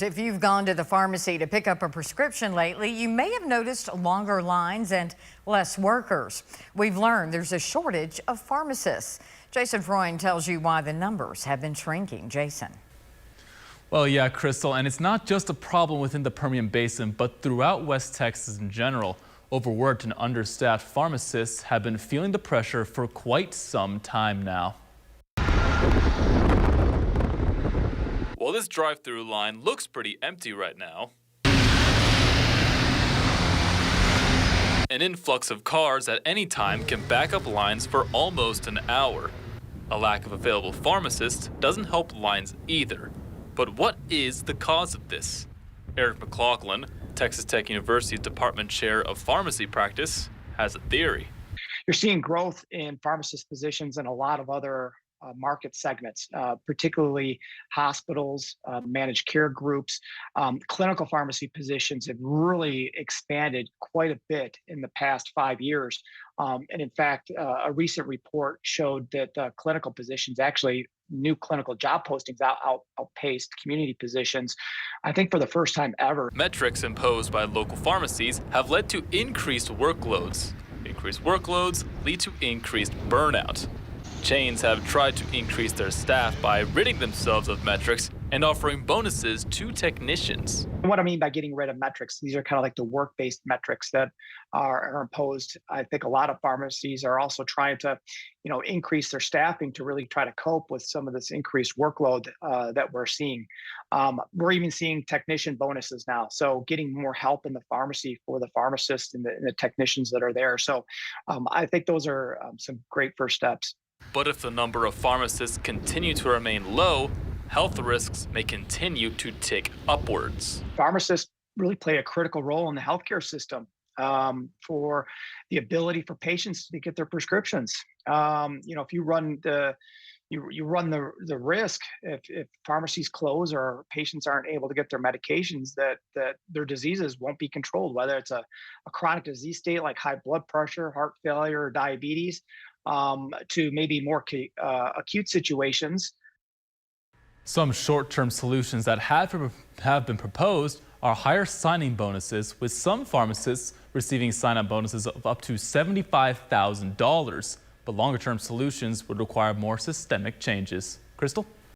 If you've gone to the pharmacy to pick up a prescription lately, you may have noticed longer lines and less workers. We've learned there's a shortage of pharmacists. Jason Freund tells you why the numbers have been shrinking. Jason. Well, yeah, Crystal, and it's not just a problem within the Permian Basin, but throughout West Texas in general. Overworked and understaffed pharmacists have been feeling the pressure for quite some time now. Well, this drive-through line looks pretty empty right now. An influx of cars at any time can back up lines for almost an hour. A lack of available pharmacists doesn't help lines either. But what is the cause of this? Eric McLaughlin, Texas Tech University's Department Chair of Pharmacy Practice, has a theory. You're seeing growth in pharmacist positions in a lot of other market segments, particularly hospitals, managed care groups. Clinical pharmacy positions have really expanded quite a bit in the past 5 years. And in fact, a recent report showed that clinical positions, actually new clinical job postings outpaced community positions, I think for the first time ever. Metrics imposed by local pharmacies have led to increased workloads. Increased workloads lead to increased burnout. Chains have tried to increase their staff by ridding themselves of metrics and offering bonuses to technicians. What I mean by getting rid of metrics, these are kind of like the work-based metrics that are imposed. I think a lot of pharmacies are also trying to, increase their staffing to really try to cope with some of this increased workload that we're seeing. We're even seeing technician bonuses now, so getting more help in the pharmacy for the pharmacists and the technicians that are there. So I think those are some great first steps. But if the number of pharmacists continue to remain low, health risks may continue to tick upwards. Pharmacists really play a critical role in the healthcare system for the ability for patients to get their prescriptions. If you run you run the risk if pharmacies close or patients aren't able to get their medications that their diseases won't be controlled, whether it's a chronic disease state like high blood pressure, heart failure, or diabetes, to maybe more acute situations. Some short-term solutions that have been proposed are higher signing bonuses, with some pharmacists receiving sign-up bonuses of up to $75,000. But longer-term solutions would require more systemic changes. Crystal?